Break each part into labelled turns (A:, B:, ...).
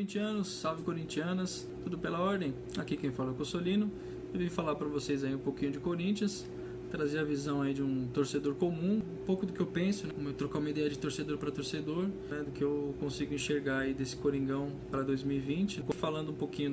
A: corintianos, salve corintianas, tudo pela ordem? Aqui quem fala é o Cossolino. Eu vim falar para vocês aí um pouquinho de Corinthians, trazer a visão aí de um torcedor comum, um pouco do que eu penso, né? Trocar uma ideia de torcedor para torcedor, né? Do que eu consigo enxergar aí desse Coringão para 2020. Falando um pouquinho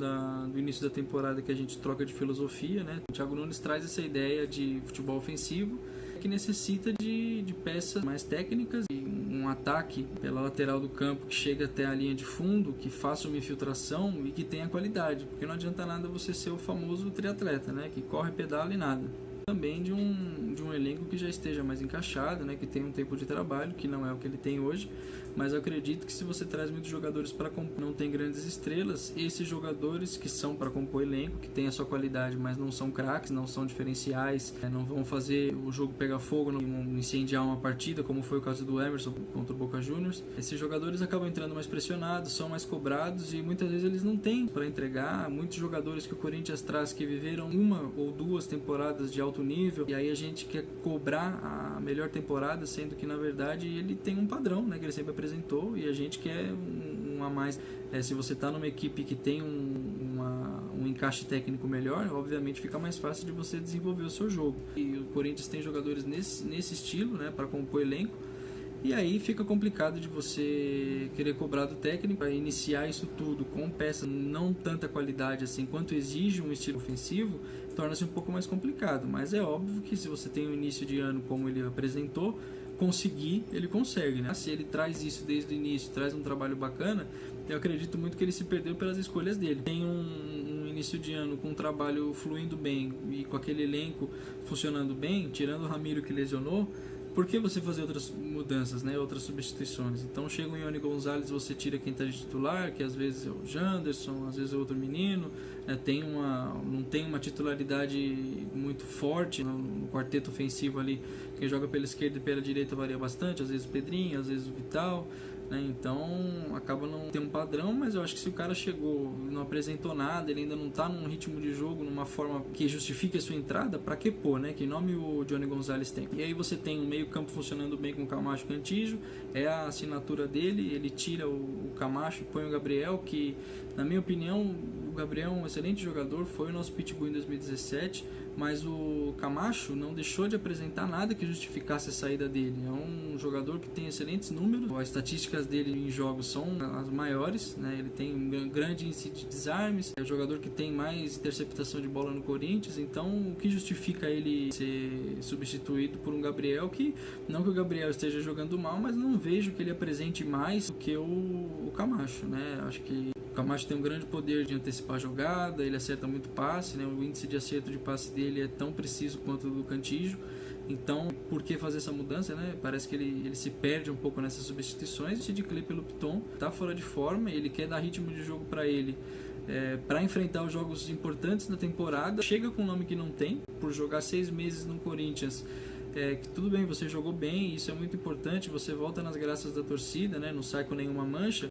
A: do início da temporada, que a gente troca de filosofia, né? O Thiago Nunes traz essa ideia de futebol ofensivo que necessita de peças mais técnicas e um ataque pela lateral do campo que chega até a linha de fundo, que faça uma infiltração e que tenha qualidade, porque não adianta nada você ser o famoso triatleta, né? Que corre, pedala e nada. Também de um elenco que já esteja mais encaixado, né, que tenha um tempo de trabalho, que não é o que ele tem hoje, mas eu acredito que se você traz muitos jogadores para compor, não tem grandes estrelas, esses jogadores que são para compor elenco, que tem a sua qualidade, mas não são craques, não são diferenciais, não vão fazer o jogo pegar fogo, não incendiar uma partida, como foi o caso do Emerson contra o Boca Juniors, esses jogadores acabam entrando mais pressionados, são mais cobrados e muitas vezes eles não têm para entregar. Muitos jogadores que o Corinthians traz que viveram uma ou duas temporadas de alto nível, e aí a gente quer cobrar a melhor temporada, sendo que na verdade ele tem um padrão, né, que ele sempre apresentou, e a gente quer um a mais. Se você está numa equipe que tem um encaixe técnico melhor, obviamente fica mais fácil de você desenvolver o seu jogo. E o Corinthians tem jogadores nesse estilo, né, para compor elenco. E aí fica complicado de você querer cobrar do técnico para iniciar isso tudo com peças não tanta qualidade assim quanto exige um estilo ofensivo, torna-se um pouco mais complicado. Mas é óbvio que se você tem um início de ano como ele apresentou, ele consegue, né? Se ele traz isso desde o início, traz um trabalho bacana, eu acredito muito que ele se perdeu pelas escolhas dele. Tem um início de ano com um trabalho fluindo bem e com aquele elenco funcionando bem, tirando o Ramiro que lesionou. Por que você fazer outras mudanças, né? Outras substituições? Então chega o Ione Gonzalez, você tira quem está de titular, que às vezes é o Janderson, às vezes é outro menino, não tem uma titularidade muito forte no quarteto ofensivo ali. Quem joga pela esquerda e pela direita varia bastante, às vezes o Pedrinho, às vezes o Vital, né? Então acaba não ter um padrão, mas eu acho que se o cara chegou e não apresentou nada, ele ainda não está num ritmo de jogo, numa forma que justifique a sua entrada, para que pôr, né? Que nome o Johnny Gonzalez tem? E aí você tem um meio campo funcionando bem com o Camacho e Cantillo, é a assinatura dele, ele tira o Camacho e põe o Gabriel, que na minha opinião o Gabriel é um excelente jogador, foi o nosso pitbull em 2017, mas o Camacho não deixou de apresentar nada que justificasse a saída dele. É um jogador que tem excelentes números, as estatísticas dele em jogos são as maiores, né? Ele tem um grande índice de desarmes, é o jogador que tem mais interceptação de bola no Corinthians, então o que justifica ele ser substituído por um Gabriel que, não que o Gabriel esteja jogando mal, mas não vejo que ele apresente mais do que o Camacho, né? Acho que o Camacho tem um grande poder de antecipar a jogada, ele acerta muito passe, né? O índice de acerto de passe dele é tão preciso quanto o do Cantillo. Então, por que fazer essa mudança, né? Parece que ele se perde um pouco nessas substituições. O Sid Clay pelo Piton tá fora de forma, ele quer dar ritmo de jogo para ele, para enfrentar os jogos importantes da temporada. Chega com um nome que não tem, por jogar 6 meses no Corinthians. Que tudo bem, você jogou bem, isso é muito importante, você volta nas graças da torcida, né? Não sai com nenhuma mancha.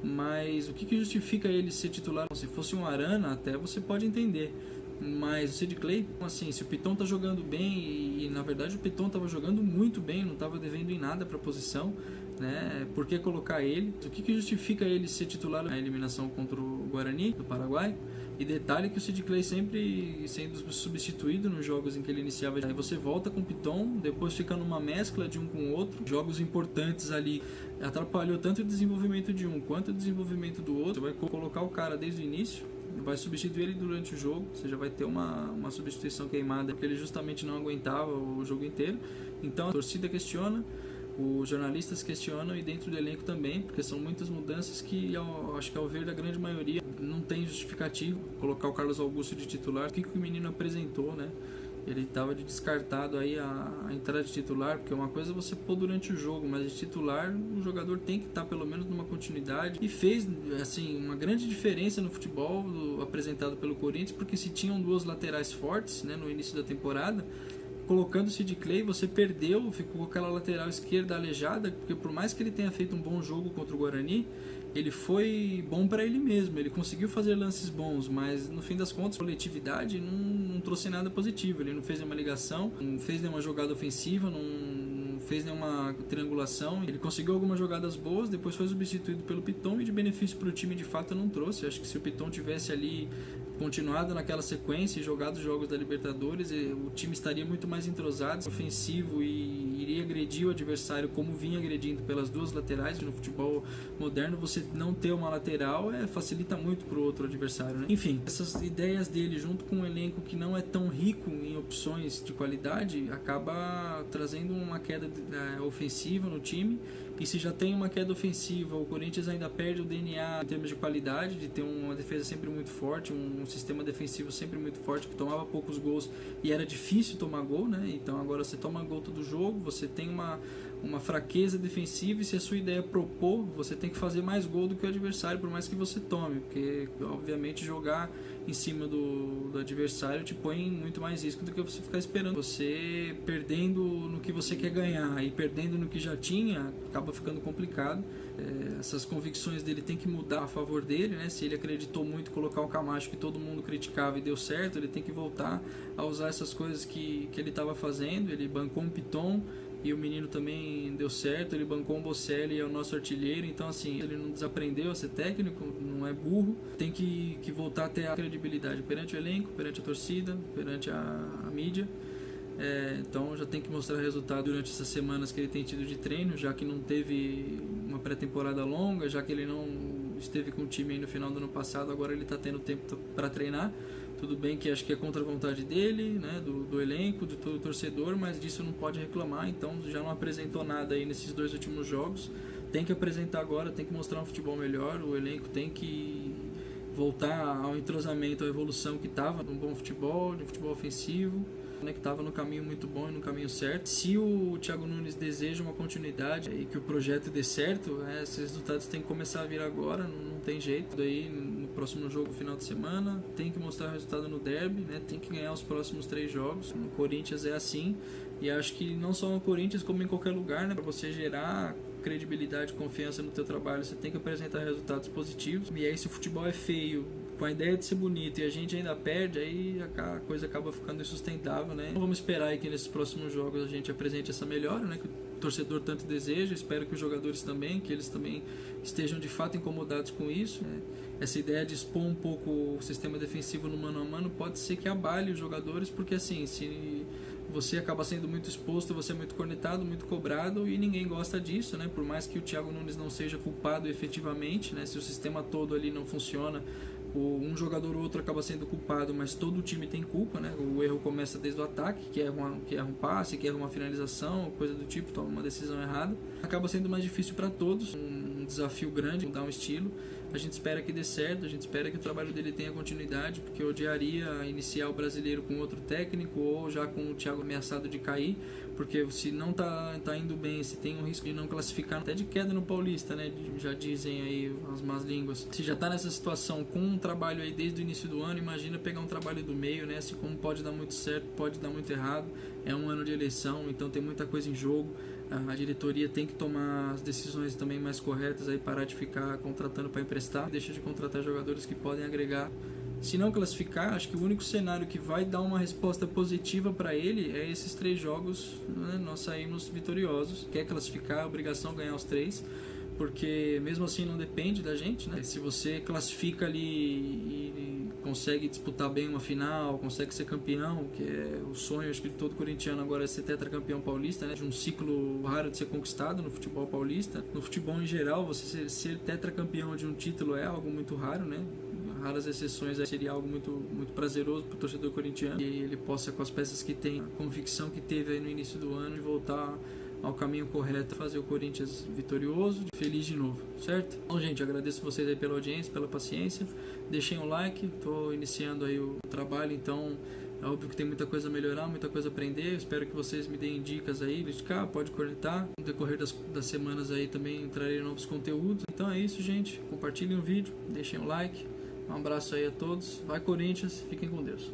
A: Mas o que justifica ele ser titular? Se fosse um Arana, até você pode entender. Mas o Sid Clay, assim, se o Piton tá jogando bem, e na verdade o Piton estava jogando muito bem, não estava devendo em nada para a posição, né? Por que colocar ele? O que justifica ele ser titular na eliminação contra o Guarani do Paraguai? E detalhe que o Sid Clay sempre sendo substituído nos jogos em que ele iniciava. Aí você volta com o Piton, depois fica numa mescla de um com o outro. Jogos importantes ali atrapalhou tanto o desenvolvimento de um quanto o desenvolvimento do outro. Você vai colocar o cara desde o início, vai substituir ele durante o jogo, você já vai ter uma substituição queimada, porque ele justamente não aguentava o jogo inteiro. Então a torcida questiona, os jornalistas questionam e dentro do elenco também, porque são muitas mudanças que eu acho que ao ver da grande maioria não tem justificativo. Colocar o Carlos Augusto de titular, o que o menino apresentou, né? Ele estava de descartado aí a entrada de titular, porque uma coisa é você pôr durante o jogo, mas de titular o jogador tem que estar pelo menos numa continuidade, e fez assim uma grande diferença no futebol apresentado pelo Corinthians, porque se tinham duas laterais fortes, né, no início da temporada, colocando o Sid Clay, você perdeu, ficou com aquela lateral esquerda aleijada, porque por mais que ele tenha feito um bom jogo contra o Guarani, ele foi bom para ele mesmo, ele conseguiu fazer lances bons, mas no fim das contas, a coletividade não trouxe nada positivo. Ele não fez nenhuma ligação, não fez nenhuma jogada ofensiva, não fez nenhuma triangulação. Ele conseguiu algumas jogadas boas, depois foi substituído pelo Piton e de benefício para o time de fato não trouxe. Eu acho que se o Piton tivesse ali continuado naquela sequência e jogado os jogos da Libertadores, o time estaria muito mais entrosado, ofensivo, e iria agredir o adversário como vinha agredindo pelas duas laterais. No futebol moderno, você não ter uma lateral facilita muito para o outro adversário, né? Enfim, essas ideias dele junto com um elenco que não é tão rico em opções de qualidade acaba trazendo uma queda ofensiva no time. E se já tem uma queda ofensiva, o Corinthians ainda perde o DNA em termos de qualidade, de ter uma defesa sempre muito forte, um sistema defensivo sempre muito forte, que tomava poucos gols e era difícil tomar gol, né? Então agora você toma gol todo jogo, você tem uma fraqueza defensiva, e se a sua ideia é propor, você tem que fazer mais gol do que o adversário, por mais que você tome, porque obviamente jogar em cima do adversário te põe em muito mais risco do que você ficar esperando. Você perdendo no que você quer ganhar e perdendo no que já tinha, acaba ficando complicado. Essas convicções dele tem que mudar a favor dele, né? Se ele acreditou muito em colocar o Camacho, que todo mundo criticava, e deu certo, ele tem que voltar a usar essas coisas que ele estava fazendo. Ele bancou um Piton e o menino também deu certo, ele bancou um Bocelli, é o nosso artilheiro. Então assim, ele não desaprendeu a ser técnico, não é burro, tem que voltar a ter a credibilidade perante o elenco, perante a torcida, perante a mídia. Então já tem que mostrar resultado durante essas semanas que ele tem tido de treino, já que não teve uma pré-temporada longa, já que ele não esteve com o time aí no final do ano passado, agora ele está tendo tempo para treinar. Tudo bem que acho que é contra a vontade dele, né, do elenco, do todo torcedor, mas disso não pode reclamar. Então já não apresentou nada aí nesses 2 últimos jogos, tem que apresentar agora, tem que mostrar um futebol melhor, o elenco tem que voltar ao entrosamento, à evolução que estava, de um bom futebol, de um futebol ofensivo, né, que estava no caminho muito bom e no caminho certo. Se o Thiago Nunes deseja uma continuidade e que o projeto dê certo, esses resultados têm que começar a vir agora, não tem jeito. Daí no próximo jogo, final de semana, tem que mostrar o resultado no derby, né, tem que ganhar os próximos 3 jogos. No Corinthians é assim, e acho que não só no Corinthians, como em qualquer lugar, né, para você gerar credibilidade, confiança no teu trabalho, você tem que apresentar resultados positivos. E aí, se o futebol é feio, com a ideia de ser bonito, e a gente ainda perde, aí a coisa acaba ficando insustentável, né? Então vamos esperar aí que nesses próximos jogos a gente apresente essa melhora, né, que o torcedor tanto deseja. Espero que os jogadores também, que eles também estejam de fato incomodados com isso, né? Essa ideia de expor um pouco o sistema defensivo no mano a mano pode ser que abale os jogadores, porque assim, se você acaba sendo muito exposto, você é muito cornetado, muito cobrado, e ninguém gosta disso, né? Por mais que o Thiago Nunes não seja culpado efetivamente, né? Se o sistema todo ali não funciona, um jogador ou outro acaba sendo culpado, mas todo o time tem culpa, né? O erro começa desde o ataque, que erra um passe, que erra uma finalização, coisa do tipo, toma uma decisão errada. Acaba sendo mais difícil para todos, um desafio grande, mudar um estilo. A gente espera que dê certo, a gente espera que o trabalho dele tenha continuidade, porque eu odiaria iniciar o Brasileiro com outro técnico, ou já com o Thiago ameaçado de cair, porque se não tá indo bem, se tem um risco de não classificar, até de queda no Paulista, né? Já dizem aí as más línguas. Se já tá nessa situação com um trabalho aí desde o início do ano, imagina pegar um trabalho do meio, né? Assim como pode dar muito certo, pode dar muito errado. É um ano de eleição, então tem muita coisa em jogo. A diretoria tem que tomar as decisões também mais corretas, aí parar de ficar contratando para emprestar, deixa de contratar jogadores que podem agregar. Se não classificar, acho que o único cenário que vai dar uma resposta positiva para ele é esses 3 jogos, né? Nós saímos vitoriosos. Quer classificar, é obrigação ganhar os 3, porque mesmo assim não depende da gente, né? Se você classifica ali e consegue disputar bem uma final, consegue ser campeão, que é o sonho, acho que de todo corintiano agora, é ser tetracampeão paulista, né? De um ciclo raro de ser conquistado no futebol paulista. No futebol em geral, você ser tetracampeão de um título é algo muito raro, né? Raras exceções, seria algo muito, muito prazeroso para o torcedor corintiano, e ele possa, com as peças que tem, a convicção que teve aí no início do ano, de voltar ao caminho correto, fazer o Corinthians vitorioso, feliz de novo, certo? Então, gente, agradeço vocês aí pela audiência, pela paciência, deixem o like, estou iniciando aí o trabalho, então é óbvio que tem muita coisa a melhorar, muita coisa a aprender. Espero que vocês me deem dicas aí, criticar, pode cornetar. No decorrer das semanas aí também trarei novos conteúdos. Então é isso, gente, compartilhem o vídeo, deixem o like. Um abraço aí a todos. Vai Corinthians, fiquem com Deus.